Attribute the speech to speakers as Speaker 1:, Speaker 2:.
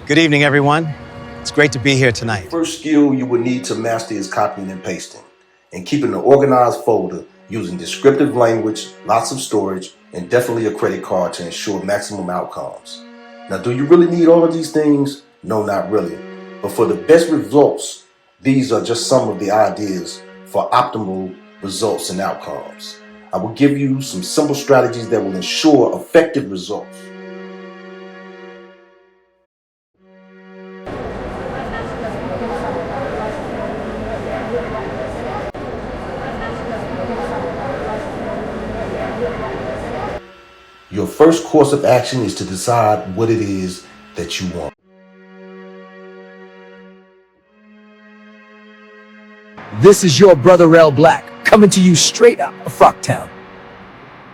Speaker 1: Good evening, everyone. It's great to be here tonight.
Speaker 2: First skill you will need to master is copying and pasting, and keeping an organized folder using descriptive language, lots of storage, and definitely a credit card to ensure maximum outcomes. Now, do you really need all of these things? No, not really. But for the best results, these are just some of the ideas for optimal results and outcomes. I will give you some simple strategies that will ensure effective results. Your first course of action is to decide what it is that you want.
Speaker 3: This is your brother L Black, coming to you straight out of Frogtown.